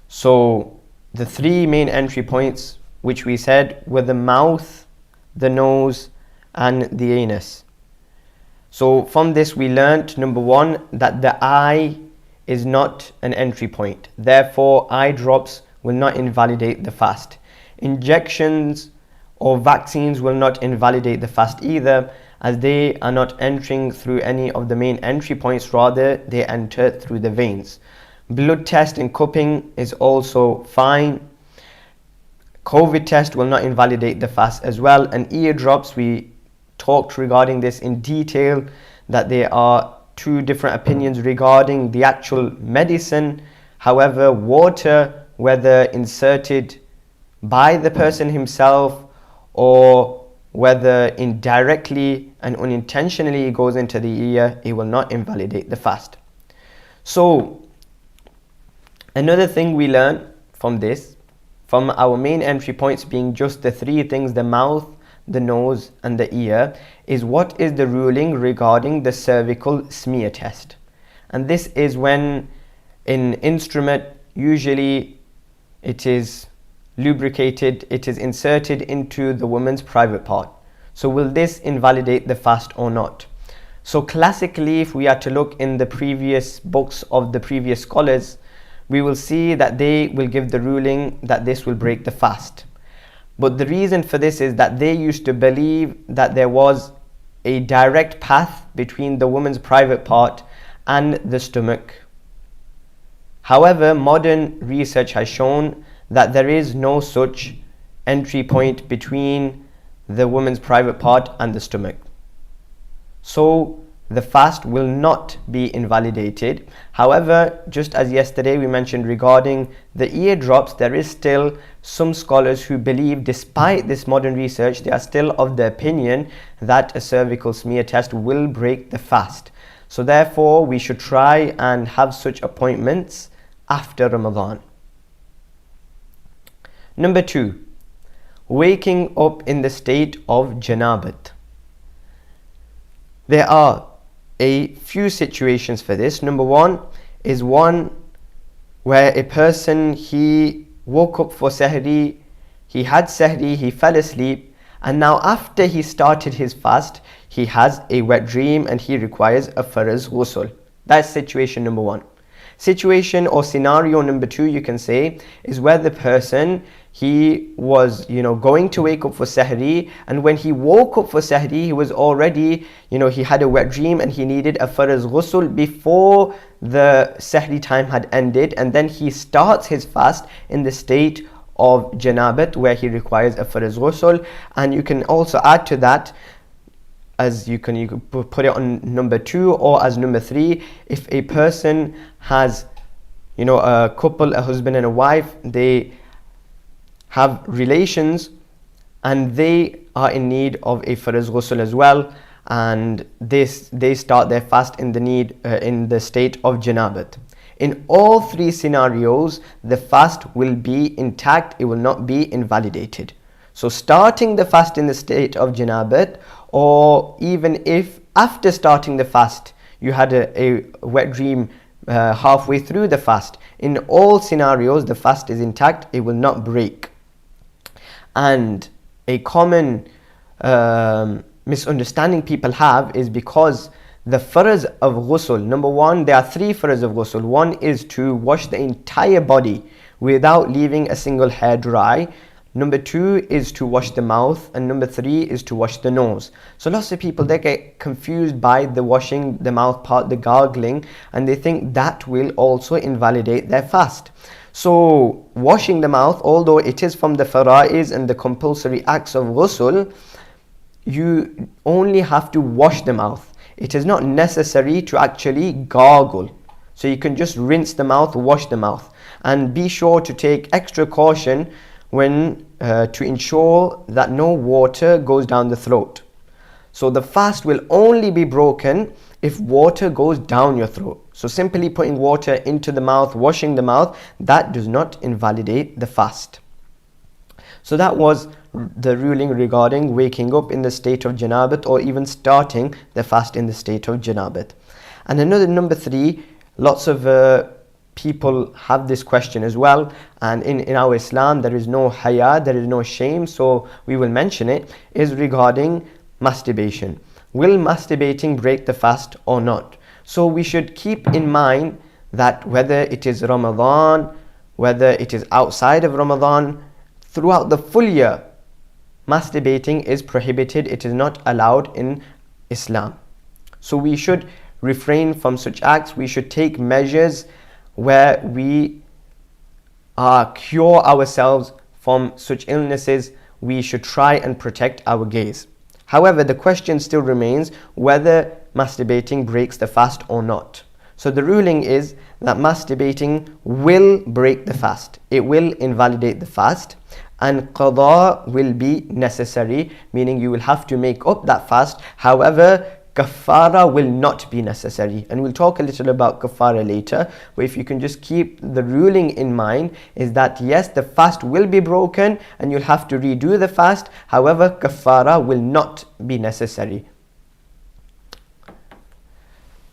So the three main entry points which we said were the mouth, the nose and the anus. So from this we learnt, number one, that the eye is not an entry point. Therefore, eye drops will not invalidate the fast. Injections or vaccines will not invalidate the fast either, as they are not entering through any of the main entry points, rather they enter through the veins. Blood test and cupping is also fine. COVID test will not invalidate the fast as well. And eardrops, we talked regarding this in detail, that there are two different opinions regarding the actual medicine. However, water, whether inserted by the person himself or whether indirectly and unintentionally goes into the ear, it will not invalidate the fast. So another thing we learn from this, from our main entry points being just the three things, the mouth, the nose and the ear, is what is the ruling regarding the cervical smear test. And this is when an instrument, usually it is lubricated, it is inserted into the woman's private part. So will this invalidate the fast or not? So classically, if we are to look in the previous books of the previous scholars, we will see that they will give the ruling that this will break the fast. But the reason for this is that they used to believe that there was a direct path between the woman's private part and the stomach. However, modern research has shown that there is no such entry point between the woman's private part and the stomach. So the fast will not be invalidated. However, just as yesterday we mentioned regarding the eardrops, there is still some scholars who believe, despite this modern research, they are still of the opinion that a cervical smear test will break the fast. So therefore, we should try and have such appointments after Ramadan. Number 2, waking up in the state of janabat. There are a few situations for this. Number 1 is one where a person, he woke up for sahri, he had sahri, he fell asleep, and now after he started his fast, he has a wet dream and he requires a faraz ghusl. That's situation number 1. Situation or scenario number 2, you can say, is where the person, he was going to wake up for sahri, and when he woke up for sahri, he was already, he had a wet dream and he needed a faraz ghusl before the sahri time had ended, and then he starts his fast in the state of janabat where he requires a faraz ghusl. And you can also add to that, as you can put it on number 2 or as number 3, if a person has a couple, a husband and a wife, they have relations and they are in need of a faraz ghusl as well, and they start their fast in the state of janabat. In all 3 scenarios, the fast will be intact, it will not be invalidated. So starting the fast in the state of janabat, or even if after starting the fast you had a wet dream halfway through the fast, in all scenarios the fast is intact, it will not break. And a common misunderstanding people have is because the faraz of ghusl, number 1, there are 3 faraz of ghusl. 1 is to wash the entire body without leaving a single hair dry. Number 2 is to wash the mouth, and number 3 is to wash the nose. So lots of people, they get confused by the washing the mouth part, the gargling, and they think that will also invalidate their fast. So washing the mouth, although it is from the faraiz and the compulsory acts of ghusl, you only have to wash the mouth. It is not necessary to actually gargle. So you can just rinse the mouth, wash the mouth, and be sure to take extra caution when to ensure that no water goes down the throat. So the fast will only be broken if water goes down your throat. So simply putting water into the mouth, washing the mouth, that does not invalidate the fast. So that was the ruling regarding waking up in the state of janabat, or even starting the fast in the state of janabat. And another number 3, lots of people have this question as well, and in our Islam there is no haya, there is no shame, so we will mention it, is regarding masturbation. Will masturbating break the fast or not? So we should keep in mind that whether it is Ramadan, whether it is outside of Ramadan, throughout the full year, masturbating is prohibited. It is not allowed in Islam. So we should refrain from such acts. We should take measures where we cure ourselves from such illnesses. We should try and protect our gaze. However, the question still remains whether masturbating breaks the fast or not. So the ruling is that masturbating will break the fast. It will invalidate the fast, and qada will be necessary, meaning you will have to make up that fast. However, kafara will not be necessary, and we'll talk a little about kafara later. But if you can just keep the ruling in mind, is that yes, the fast will be broken and you'll have to redo the fast. However, kafara will not be necessary.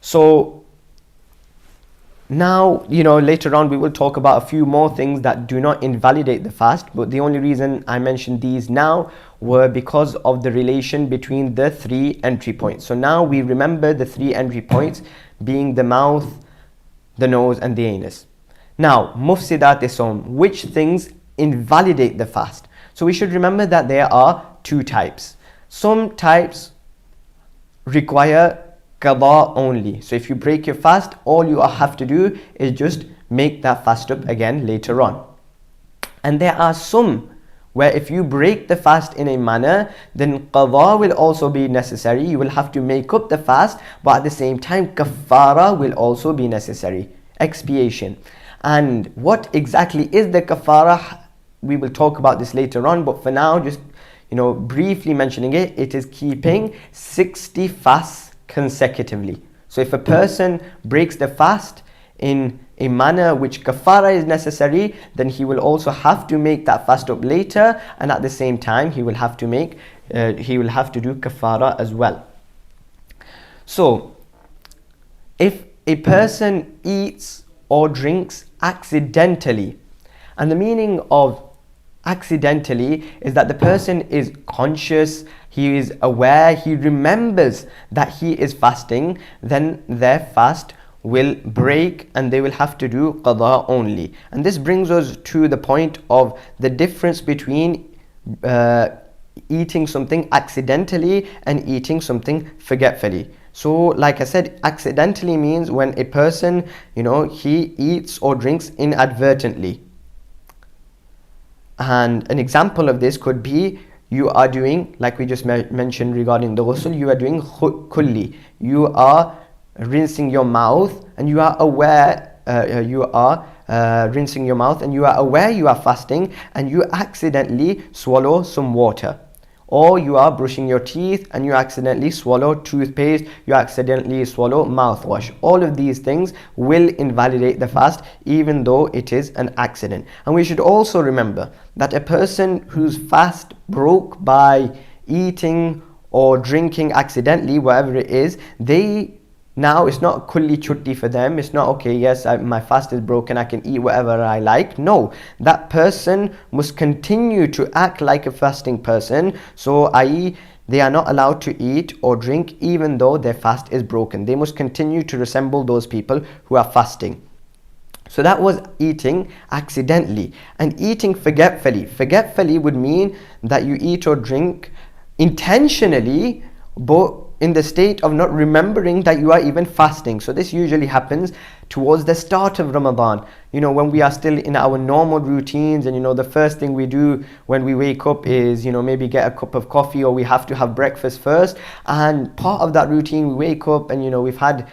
So now, later on we will talk about a few more things that do not invalidate the fast, but the only reason I mentioned these now were because of the relation between the 3 entry points. So now we remember the 3 entry points being the mouth, the nose and the anus. Now, mufsidat as-sawm, which things invalidate the fast? So we should remember that there are 2 types. Some types require qada only. So if you break your fast, all you have to do is just make that fast up again later on. And there are some where if you break the fast in a manner, then qada will also be necessary. You will have to make up the fast, but at the same time kafara will also be necessary, expiation. And what exactly is the kafara? We will talk about this later on, but for now, just briefly mentioning it, it is keeping 60 fasts consecutively. So if a person breaks the fast in a manner which kafara is necessary, then he will also have to make that fast up later, and at the same time he will have to do kafara as well. So if a person eats or drinks accidentally, and the meaning of accidentally is that the person is conscious, he is aware, he remembers that he is fasting, then their fast will break and they will have to do qada only. And this brings us to the point of the difference between eating something accidentally and eating something forgetfully. So like I said, accidentally means when a person, he eats or drinks inadvertently. And an example of this could be you are doing, like we just mentioned regarding the ghusl, you are doing kulli. You are rinsing your mouth and you are aware, rinsing your mouth and you are aware you are fasting, and you accidentally swallow some water. Or you are brushing your teeth and you accidentally swallow toothpaste, you accidentally swallow mouthwash. All of these things will invalidate the fast even though it is an accident. And we should also remember that a person whose fast broke by eating or drinking accidentally, whatever it is, now it's not kulli chutti for them. It's not okay, yes, my fast is broken, I can eat whatever I like. No, that person must continue to act like a fasting person. So i.e. they are not allowed to eat or drink even though their fast is broken. They must continue to resemble those people who are fasting. So that was eating accidentally. And eating forgetfully. Forgetfully would mean that you eat or drink intentionally, but in the state of not remembering that you are even fasting. So this usually happens towards the start of Ramadan, when we are still in our normal routines, and the first thing we do when we wake up is maybe get a cup of coffee, or we have to have breakfast first. And part of that routine, we wake up and we've had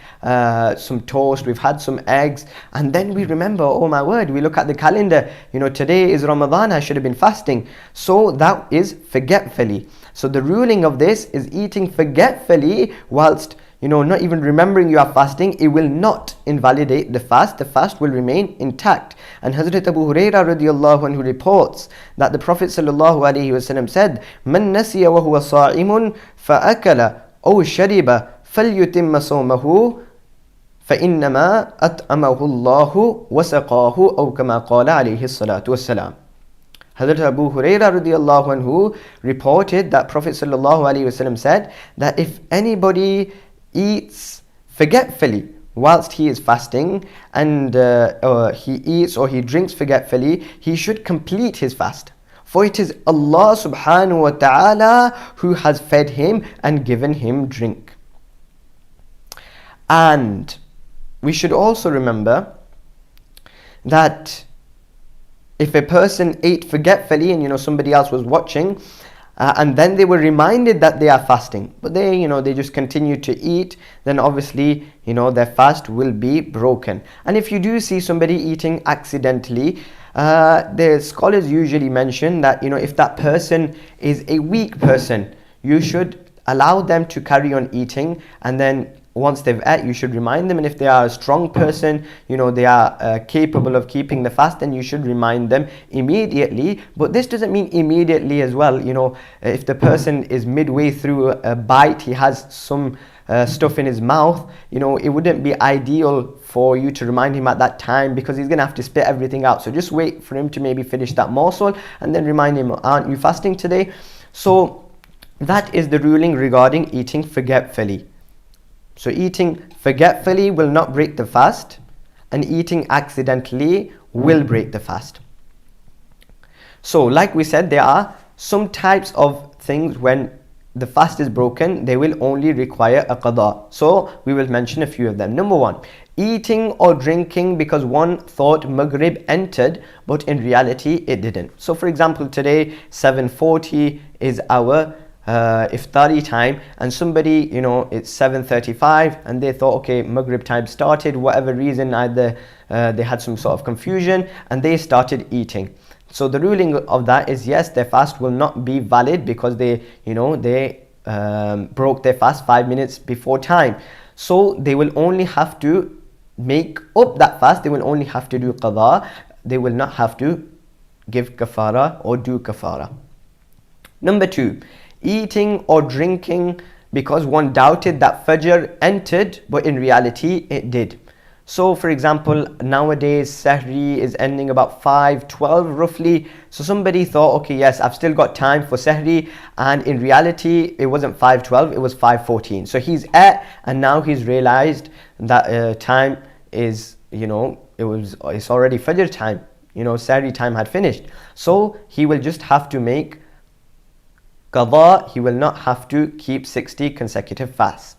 some toast, we've had some eggs, and then we remember, oh my word, we look at the calendar, today is Ramadan, I should have been fasting. So that is forgetfully. So the ruling of this is eating forgetfully whilst not even remembering you are fasting. It will not invalidate the fast. The fast will remain intact. And Hazrat Abu Hurairah radiallahu anhu reports that the Prophet sallallahu alaihi wasallam said, "Man nasiya wa huwa sa'imun fa akala aw shariba falyutimma sawmahu فإنما أطعمه الله وسقاه أو كما قال عليه الصلاة والسلام. Hazrat Abu Hurairah radiallahu anhu reported that Prophet sallallahu alaihi wasallam said that if anybody eats forgetfully whilst he is fasting, and he eats or he drinks forgetfully, he should complete his fast. For it is Allah subhanahu wa ta'ala who has fed him and given him drink. And we should also remember that if a person ate forgetfully and somebody else was watching, and then they were reminded that they are fasting, but they just continue to eat, then obviously their fast will be broken. And if you do see somebody eating accidentally, the scholars usually mention that if that person is a weak person, you should allow them to carry on eating, and then once they've ate, you should remind them. And if they are a strong person, they are capable of keeping the fast, then you should remind them immediately. But this doesn't mean immediately as well. If the person is midway through a bite, he has some stuff in his mouth, it wouldn't be ideal for you to remind him at that time, because he's going to have to spit everything out. So just wait for him to maybe finish that morsel and then remind him, aren't you fasting today? So that is the ruling regarding eating forgetfully. So eating forgetfully will not break the fast, and eating accidentally will break the fast. So like we said, there are some types of things when the fast is broken, they will only require a qada. So we will mention a few of them. Number one, eating or drinking because one thought Maghrib entered, but in reality it didn't. So for example, today 7:40 is our iftari time, and somebody it's 7:35 and they thought, okay, Maghrib time started, whatever reason, either they had some sort of confusion and they started eating. So the ruling of that is, yes, their fast will not be valid because they broke their fast 5 minutes before time. So they will only have to make up that fast, they will only have to do qada, they will not have to give kafara or do kafara. Number two, eating or drinking because one doubted that Fajr entered, but in reality it did. So for example, nowadays Sahri is ending about 5:12 roughly. So somebody thought, okay, yes, I've still got time for Sahri, and in reality it wasn't 5:12, it was 5:14. So he's ate, and now he's realized that time is, it's already Fajr time. Sahri time had finished. So he will just have to make qada, he will not have to keep 60 consecutive fasts.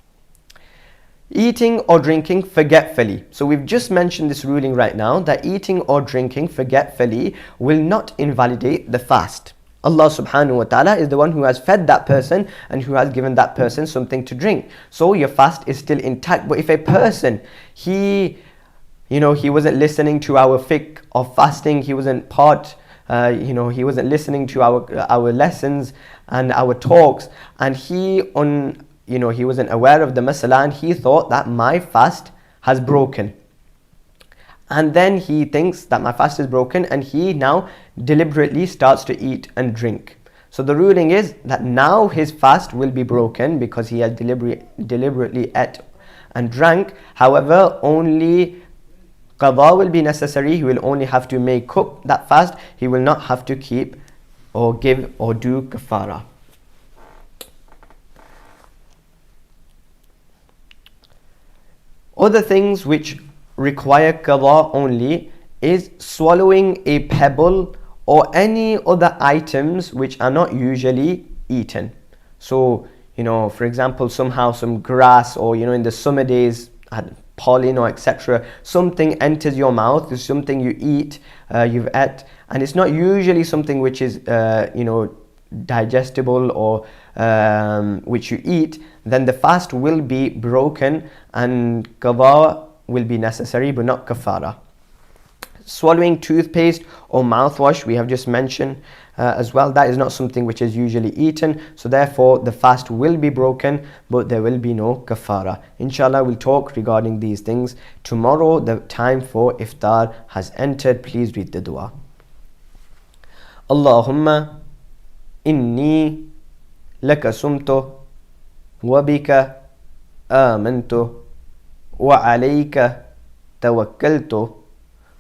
Eating or drinking forgetfully. So we've just mentioned this ruling right now, that eating or drinking forgetfully will not invalidate the fast. Allah subhanahu wa ta'ala is the one who has fed that person and who has given that person something to drink. So your fast is still intact. But if a person, he wasn't listening to our fiqh of fasting, he wasn't he wasn't listening to our lessons and our talks, and he wasn't aware of the masala, and he thought that my fast has broken. And then he thinks that my fast is broken, and he now deliberately starts to eat and drink. So the ruling is that now his fast will be broken because he has deliberately ate and drank. However, only qada will be necessary. He will only have to make up that fast. He will not have to keep or give or do kafara. Other things which require qada only is swallowing a pebble or any other items which are not usually eaten. So, for example, somehow some grass, or in the summer days, pollen or etc., something enters your mouth, is something you eat, you've ate, and it's not usually something which is digestible or which you eat, then the fast will be broken and qada will be necessary, but not kafara. Swallowing toothpaste or mouthwash, we have just mentioned as well, that is not something which is usually eaten, so therefore the fast will be broken, but there will be no kafara. Inshallah, we'll talk regarding these things tomorrow. The time for iftar has entered. Please read the dua. Allahumma inni laka sumtu wa bika amantu وعليك توكلت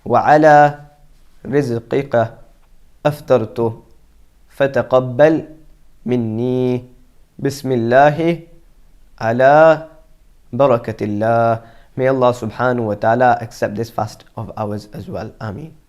وعلى رزقك أفطرت فتقبل مني بسم الله على بركة الله. May Allah subhanahu wa ta'ala accept this fast of ours as well. Ameen.